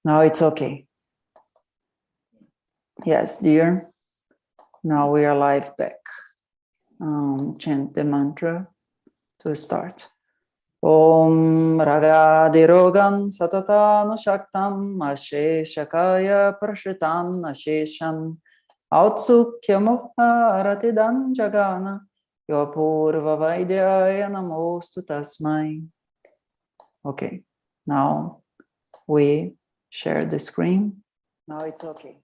Now it's okay. Yes, dear. Now we are live back. Chant the mantra to start. Om Ragadirogam Satatanushaktam Asheshakaya Prashitan Ashesham Autsukyamuharatidam Jagana Yopurva Vaidyaya Namostu Tasmai. Okay, now we share the screen. Now it's okay.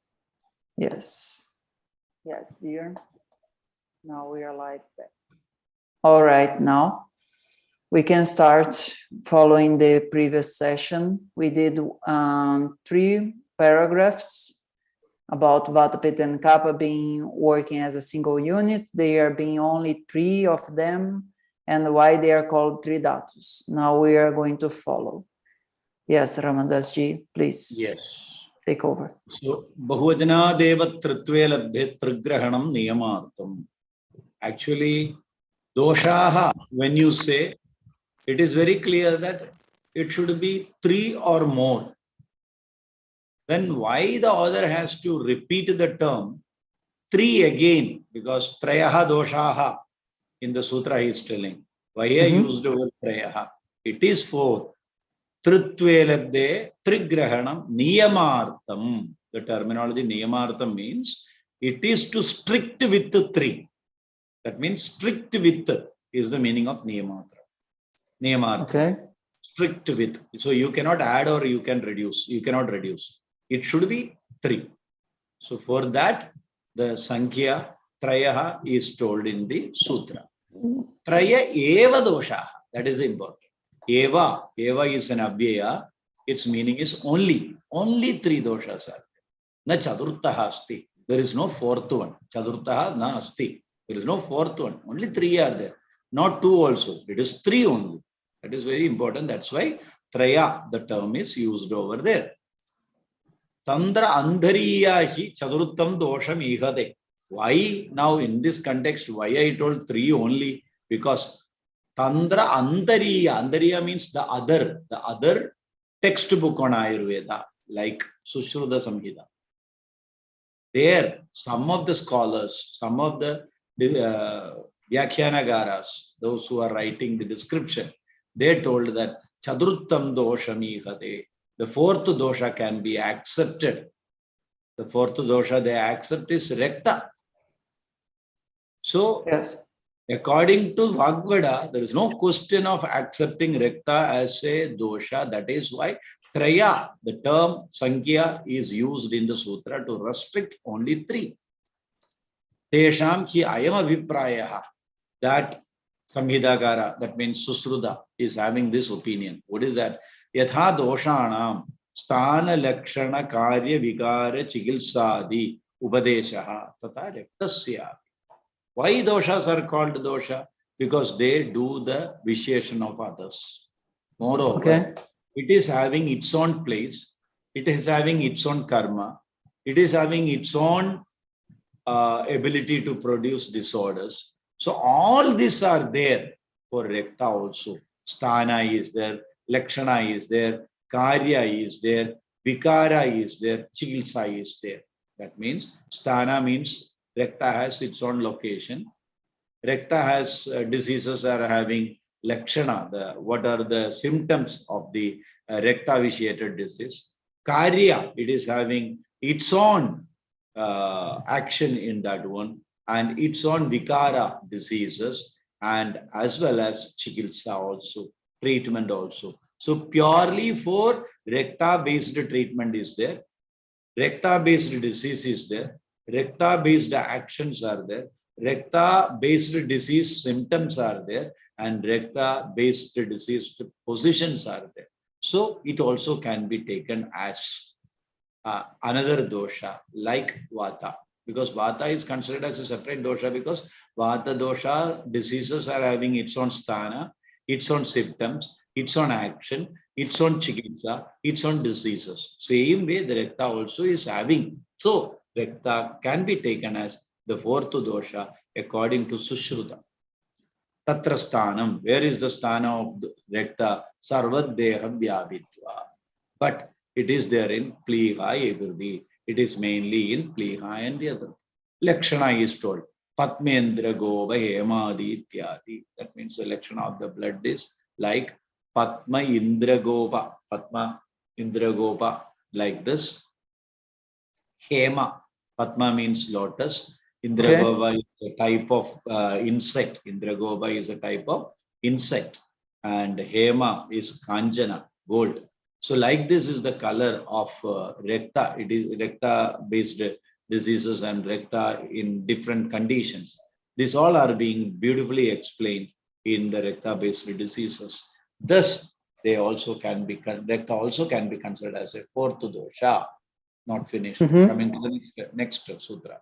Yes. Yes, dear. Now we are live back. All right, now we can start following the previous session. We did 3 paragraphs about Vata, Pitta, and Kapha being working as a single unit. There being only 3 of them, and why they are called 3 dhatus. Now we are going to follow. Yes, Ramadasji, please. Yes. Take over. So, bahuvacanādeva tritve labdhe trigrahaṇaṃ niyamārtham. Actually, doṣāḥ, when you say, it is very clear that it should be 3 or more. Then why the author has to repeat the term 3 again? Because traya doṣāḥ in the sutra he is telling. Why I used the word traya? It is 4. Tritve labdhe trigrahaṇaṃ niyamārtham. The terminology niyamārtham means it is to strict with 3. That means strict with is the meaning of niyamārtham. Okay. Strict with. So you cannot add or you can reduce. You cannot reduce. It should be 3. So for that, the Sankhya Traya is told in the Sutra. Traya eva doṣāḥ. That is important. Eva is an abhyaya. Its meaning is only 3 doshas are there. Na caturtho'stīti. There is no 4th one. Caturtha na asti. There is no 4th one. Only 3 are there. Not 2 also. It is 3 only. That is very important. That's why traya, the term is used over there. Tantrāntarīyā hi caturthaṃ doṣamīhante. Why now in this context, why I told 3 only? Because tantrāntarīyā, antariya means the other textbook on Ayurveda, like Sushruta Samhita. There, some of the scholars, some of the Vyakyanagaras, those who are writing the description, they told that caturthaṃ doṣamīhante, the 4th dosha can be accepted. The 4th dosha they accept is rakta. So, yes. According to Vagvada, there is no question of accepting rakta as a dosha. That is why traya, the term Sankhya, is used in the sutra to restrict only 3. teṣāṃ hyayamabhiprāyaḥ. That Samhidakara, that means Susruta, is having this opinion. What is that? Yathā doṣāṇaṃ sthana lakshana karya vikara chikilsādi upadeshaha tata raktasyāpi. Why doshas are called dosha? Because they do the vitiation of others. Moreover, it is having its own place. It is having its own karma. It is having its own ability to produce disorders. So all these are there for rakta also. Sthana is there, lakshana is there, karya is there, vikara is there, chikilsa is there. That means sthana means rakta has its own location. Rakta has diseases are having lakshana. What are the symptoms of the rakta vitiated disease? Karya, it is having its own action in that one, and its own vikara diseases, and as well as chikilsa also, treatment also. So purely for rakta based treatment is there, rakta based disease is there, rakta based actions are there, rakta based disease symptoms are there, and rakta based disease positions are there. So it also can be taken as another dosha like vata, because vata is considered as a separate dosha, because vata dosha diseases are having its own sthana, its own symptoms, its own action, its own chikitsa, its own diseases. Same way the rakta also is having. So rakta can be taken as the 4th dosha according to Sushruta. Tatra sthānaṃ. Where is the sthana of the rakta? Sarvadehavyāpitve'pi. But it is there in Pliha, Yagrdi. It is mainly in Pliha and Yagrdi. Lakshana is told. Patmendra Gova Hemadri Ityadi. That means the Lakshana of the blood is like Patma Indra Gopa. Patma Indra Gopa, like this. Hema. Patma means lotus. Indra Gopa is a type of insect. Indra Gopa is a type of insect. And Hema is Kanjana, gold. So like this is the color of Rakta. It is Rakta based diseases and Rakta in different conditions. These all are being beautifully explained in the Rakta based diseases. Thus, they also can be, Rakta also can be considered as a fourth dosha. Not finished. Coming to the next sutra.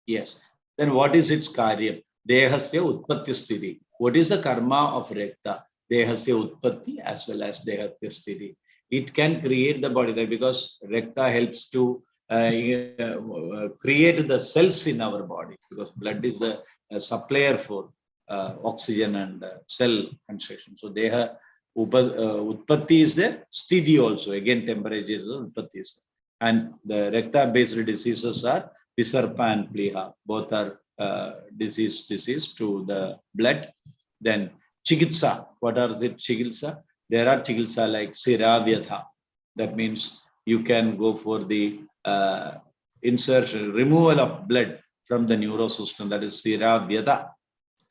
Yes. Then what is its karyam? Dehasya utpatti sthiti. What is the karma of Rakta? Dehasya utpatti as well as dehatya sthiti. It can create the body because Rakta helps to create the cells in our body, because blood is a supplier for oxygen and cell construction. So Deha utpatti is there, sthiti also. Again, temperature is utpatti is there. And the Rakta based diseases are Visarpa and Pliha. Both are disease to the blood. Then Chikitsa. What are the Chikitsa? There are Chikitsa like Siravyatha. That means you can go for the insertion, removal of blood from the neurosystem. That is Siravyatha,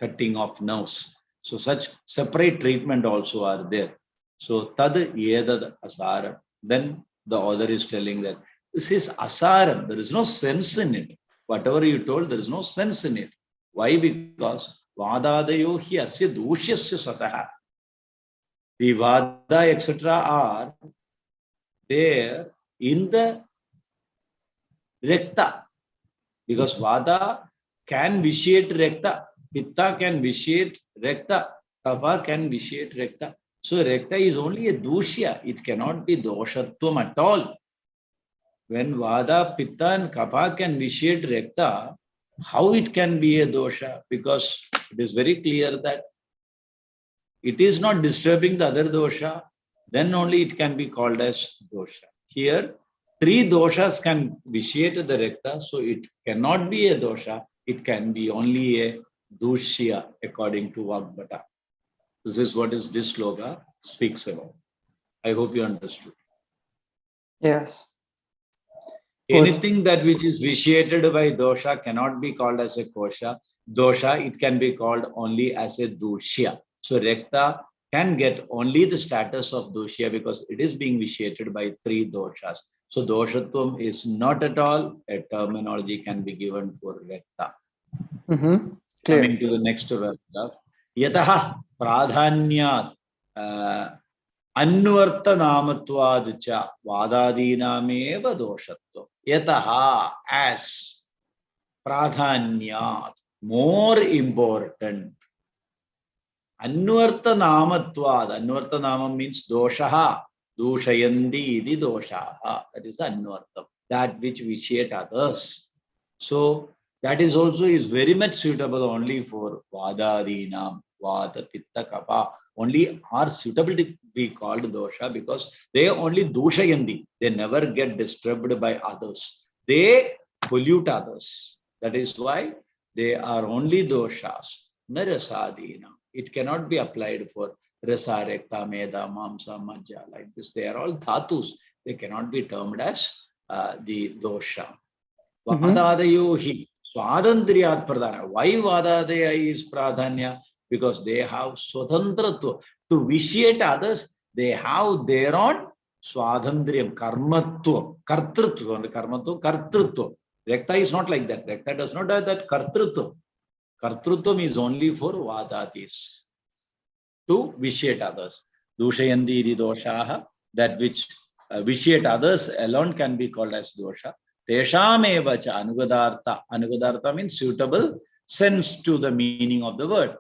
cutting of nerves. So such separate treatment also are there. So Tad Yedad Asaram. Then the author is telling that this is asaram. There is no sense in it. Whatever you told, there is no sense in it. Why? Because vadadayo hi asya dushyasya sataha. The vada, etc. are there in the Rakta. Because vada can vitiate Rakta. Pitta can vitiate Rakta. Kapha can vitiate Rakta. So Rakta is only a dushya. It cannot be doshatvam at all. When Vada, Pitta and Kapha can vitiate Rakta, how it can be a dosha? Because it is very clear that it is not disturbing the other dosha, then only it can be called as dosha. Here, three doshas can vitiate the Rakta, so it cannot be a dosha. It can be only a dushya according to Vagbhata. This is what is this sloka speaks about. I hope you understood. Yes. Anything that which is vitiated by dosha cannot be called as a kosha. Dosha, it can be called only as a dushya. So Rakta can get only the status of dushya because it is being vitiated by three doshas. So doshatvam is not at all a terminology can be given for Rakta. Coming to the next paragraph. Yatha pradhanyat Anvarta namatvad cha vadadinameva doshatva. Yataha, as pradhanyat, more important. Anvarta namatvad. Anvarta nama means doshaha. Dushayandi idi doshaha. That is anvartam. That which vitiate others. So that is also is very much suitable only for vadadinam, vada, pitta, kapha. Only are suitable to be called dosha because they only dushayandi. They never get disturbed by others. They pollute others. That is why they are only doshas. Narasadina. It cannot be applied for rasa, rekta, meda, mamsa, majja. Like this, they are all dhatus. They cannot be termed as the dosha. Vadadayo hi swadandriyat pradhana. Why vadadaya is pradhanya? Because they have swadantratva. To vitiate others, they have their own swadandriyam, karmatva, kartrutva, karmatva, kartrutva. Rakta is not like that. Rakta does not have that kartrutva. Kartrutvam is only for vadadis, to vitiate others. Dushayandi idi doshaha, that which vitiate others alone can be called as dosha. Teṣāṃ eva ca anugadartha. Anugadartha means suitable sense to the meaning of the word.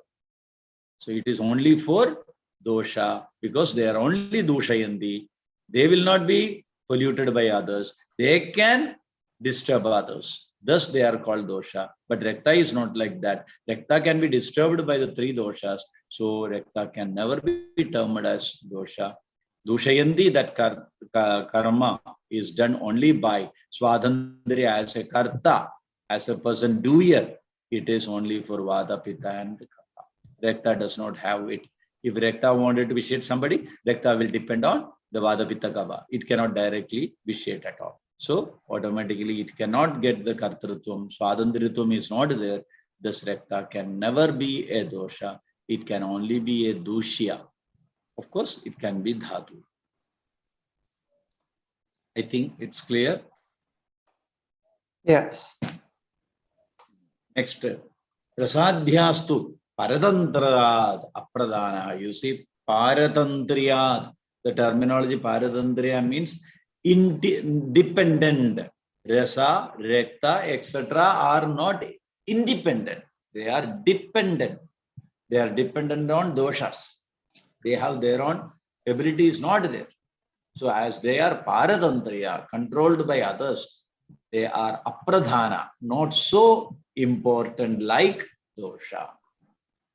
So it is only for dosha because they are only dushayandi. They will not be polluted by others. They can disturb others. Thus they are called dosha. But Rakta is not like that. Rakta can be disturbed by the three doshas. So Rakta can never be termed as dosha. Dushayanti, that karma is done only by Swadhandriya as a karta, as a person doer. It is only for Vada, Pitta and Kapha. Rakta does not have it. If Rakta wanted to vitiate somebody, Rakta will depend on the Vada, Pitta, Kapha. It cannot directly vitiate at all. So automatically it cannot get the kartrutvam. Swadhandritvam is not there. This Rakta can never be a dosha. It can only be a dushya. Of course, it can be dhatu. I think it's clear. Yes. Next, prasadhyastu paratantriyad apradana. You see, paratantriyad. The terminology paratantriya means independent. Rasa, rekta, etc. are not independent. They are dependent. They are dependent on doshas. They have their own ability is not there. So as they are paratantriya, controlled by others, they are apradhana, not so important like dosha.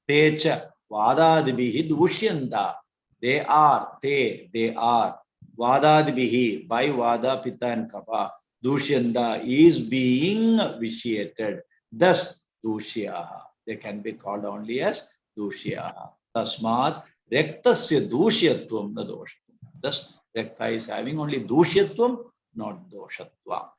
Techa vadadibihi dushyanta. They are, they are. Vadadibihi, by Vada, Pitta and Kapha, dushyanta is being vitiated. Thus, dushyaha. They can be called only as dushyaha. Tasmat raktasya dushyatvam na doshatvam. Thus, Rakta is having only dushyatvam, not doshatva.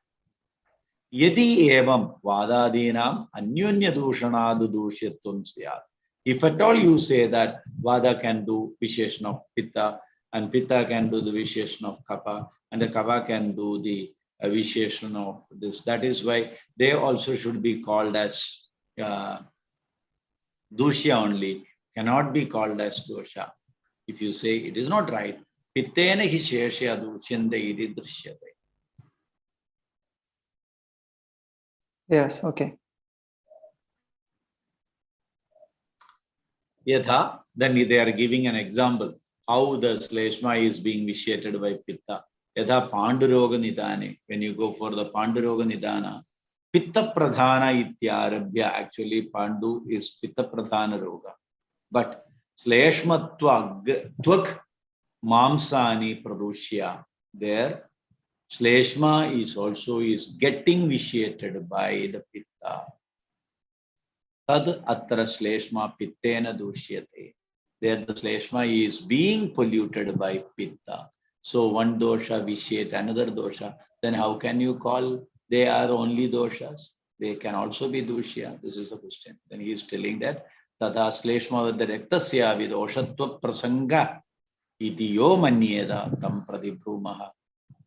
Yadi evam vadadinam anyunya dushanadu dushyatvam syat. If at all you say that Vada can do visheshana of Pitta, and Pitta can do the visheshana of Kapha, and the Kapha can do the visheshana of this, that is why they also should be called as dushya only, cannot be called as dosha. If you say it is not right, Pittena hi sheshya dushyante iti drishyate. Yes, okay. Yathā, then they are giving an example how the Shleshma is being vitiated by Pitta. Yathā Panduroga Nidane, when you go for the Panduroga Nidana, Pitta Pradhana ityarabhya, actually Pandu is Pitta Pradhana Roga. But Shleshma Tvak Mamsani Pradushya, there Shleshma is also getting vitiated by the Pitta. Tad atra Shleshma Pittena dushyate. There the Shleshma is being polluted by Pitta. So one dosha vitiate another dosha. Then how can you call they are only doshas? They can also be dushya. This is the question. Then he is telling that Tadha Shleshma the raktasyāpi doshatva prasanga iti yo manyeda tam pradibhrumaha.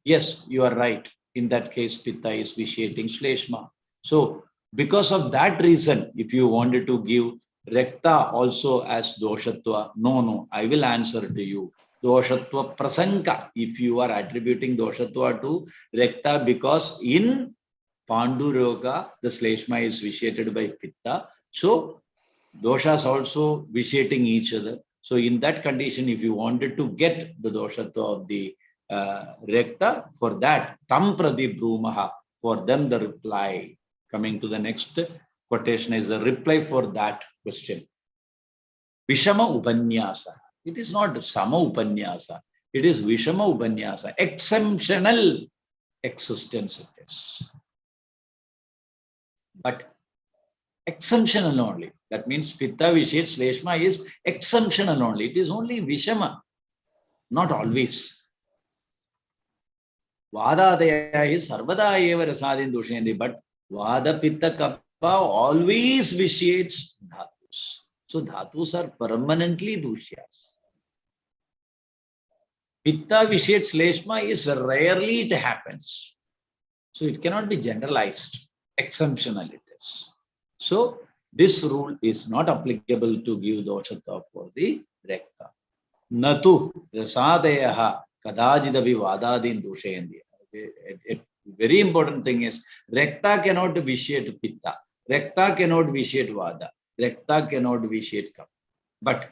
Yes, you are right. In that case, Pitta is vitiating Shleshma. So because of that reason, if you wanted to give Rakta also as doshatva, no, I will answer to you. Doshatva prasanka, if you are attributing doshatva to Rakta, because in Panduroga, the Shleshma is vitiated by Pitta. So doshas also vitiating each other. So in that condition, if you wanted to get the doshatva of the Rakta, for that, tam pradibhrumaha, for them the reply. Coming to the next quotation is the reply for that question. Vishama Upanyasa. It is not Sama Upanyasa. It is Vishama Upanyasa. Exceptional existence it is. But exceptional only. That means Pitta Vishet Shleshma is exceptional only. It is only Vishama. Not always. Vadadaya is Sarvada eva rasadin dushyante, but Vada Pitta Kapha always vitiates dhatus. So dhatus are permanently dushyas. Pitta vitiates Shleshma is rarely it happens. So it cannot be generalized. Exceptional it is. So this rule is not applicable to give doshatva for the Rakta. Natu rasadayaha kadajidavi vadadin dushayanti. A very important thing is Rakta cannot vitiate Pitta. Rakta cannot vitiate Vada. Rakta cannot vitiate Kapha. But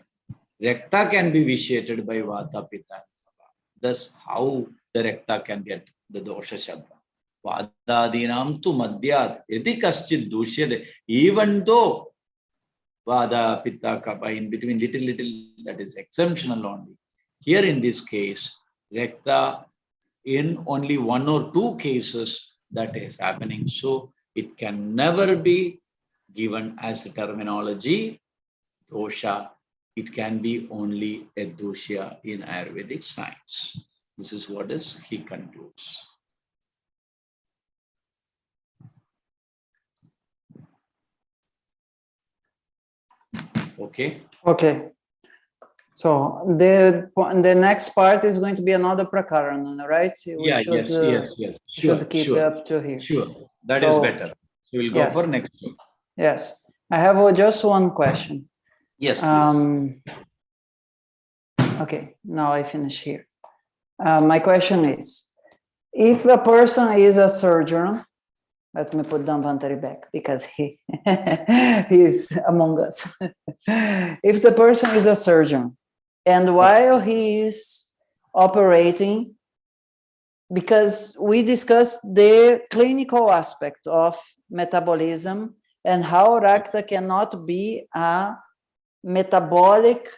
Rakta can be vitiated by Vata, Pitta, and Kapha. Thus, how the Rakta can get the dosha shabda? Vadadinam tu madhyat yadi kaschid dushyate. Even though Vada, Pitta, Kapha in between little, that is exemptional only. Here in this case, rakta, in only 1 or 2 cases that is happening. So it can never be given as the terminology dosha. It can be only a dosha in Ayurvedic science. This is what he concludes. Okay. Okay. So the next part is going to be another prakarana, right? We should, Yes. Should keep up to here. Sure, that is better. So we'll go for next one. Yes, I have just one question. Yes, please. Okay, now I finish here. My question is, if a person is a surgeon, let me put Dhanvantari back because he is among us. If the person is a surgeon, and while he is operating, because we discussed the clinical aspect of metabolism and how rakta cannot be a metabolic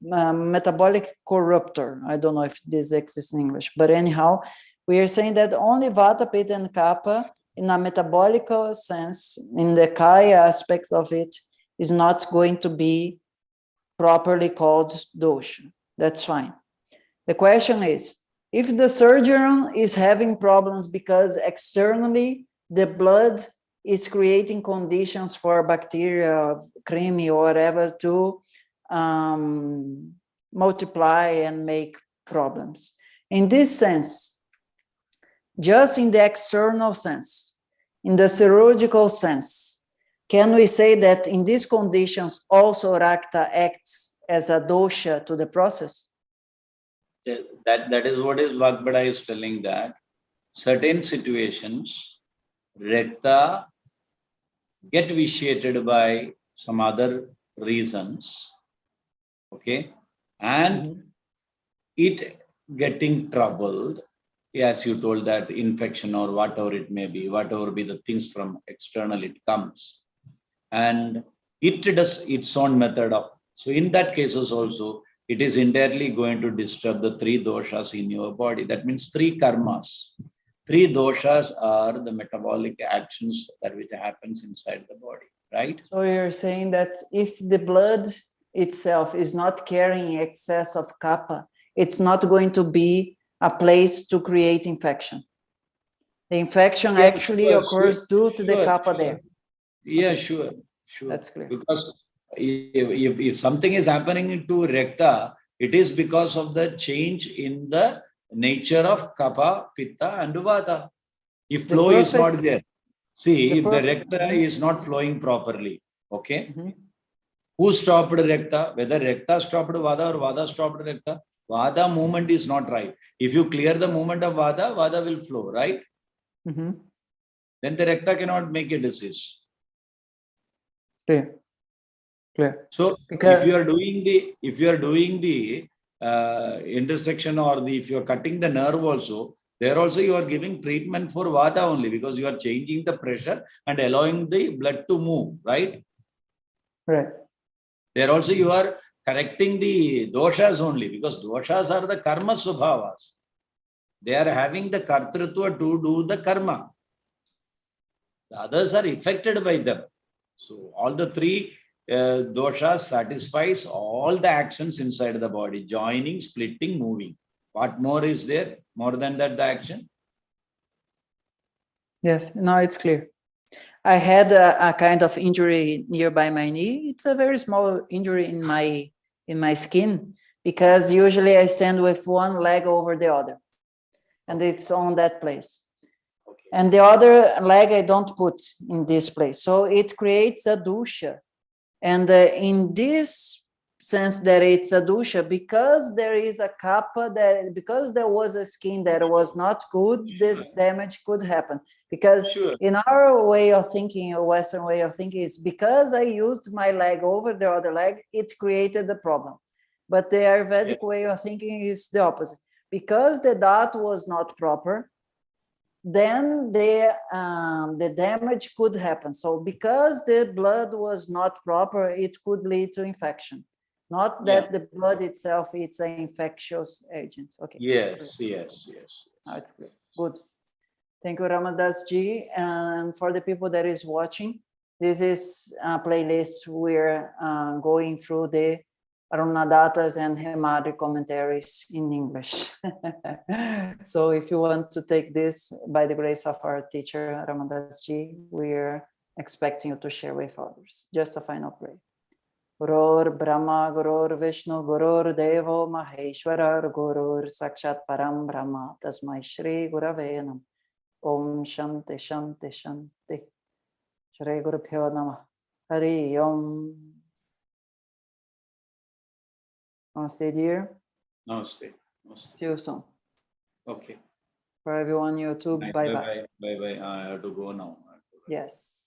metabolic corruptor. I don't know if this exists in English, but anyhow, we are saying that only vata, pitta, and kapha, in a metabolic sense, in the kaya aspect of it, is not going to be properly called dosha. That's fine. The question is, if the surgeon is having problems because externally the blood is creating conditions for bacteria, creamy or whatever to multiply and make problems. In this sense, just in the external sense, in the chirurgical sense, can we say that in these conditions also rakta acts as a dosha to the process? That is what Vagbhada is telling, that certain situations rakta get vitiated by some other reasons, okay, and it getting troubled, as you told, that infection or whatever it may be, whatever be the things from external it comes, and it does its own method of, so in that cases also it is entirely going to disturb the 3 doshas in your body. That means 3 karmas. 3 doshas are the metabolic actions that which happens inside the body, right? So you're saying that if the blood itself is not carrying excess of kapha, it's not going to be a place to create infection. The infection actually occurs due to the kapha there. Yeah, okay. Sure. That's clear. Because if something is happening to rakta, it is because of the change in the nature of kapha, pitta, and vata. If flow is not there, see, if the rakta is not flowing properly, okay, who stopped rakta? Whether rakta stopped vada or vada stopped rakta, vada movement is not right. If you clear the movement of vada, vada will flow, right? Then the rakta cannot make a disease. Clear. So if you are doing the intersection, or if you are cutting the nerve also, there also you are giving treatment for vata only, because you are changing the pressure and allowing the blood to move, right? Right. There also you are correcting the doshas only, because doshas are the karma subhavas. They are having the caturtha to do the karma. The others are affected by them. So all the 3 doshas satisfies all the actions inside the body: joining, splitting, moving. What more is there? More than that, the action? Yes, now it's clear. I had a kind of injury nearby my knee. It's a very small injury in my skin, because usually I stand with one leg over the other, and it's on that place. Okay. And the other leg I don't put in this place. So it creates a dosha. And in this sense that it's a dosha, because there is a kapha, because there was a skin that was not good, the damage could happen. Because in our way of thinking, a Western way of thinking, is because I used my leg over the other leg, it created the problem. But the Ayurvedic way of thinking is the opposite. Because the dat was not proper, then the damage could happen. So because the blood was not proper, it could lead to infection. Not that the blood itself, it's an infectious agent. Okay. Yes. Now it's clear. Good. Thank you, Ramadas ji. And for the people that is watching, this is a playlist. We're going through the Arunadatta's and Hemadri commentaries in English. So if you want to take this, by the grace of our teacher, Ramadas ji, we're expecting you to share with others. Just a final prayer. Gurur Brahma, Gurur Vishnu, Gurur Devo Maheshwara, Gurur Sakshat Param Brahma, Tasmai Shri Gurave Namah. Om Shanti Shanti Shanti. Shri Guru Pyo Namah. Hari Om. Namaste, dear. Namaste. See you soon. Okay. For everyone on YouTube, bye-bye. Bye-bye. I have to go now. Yes.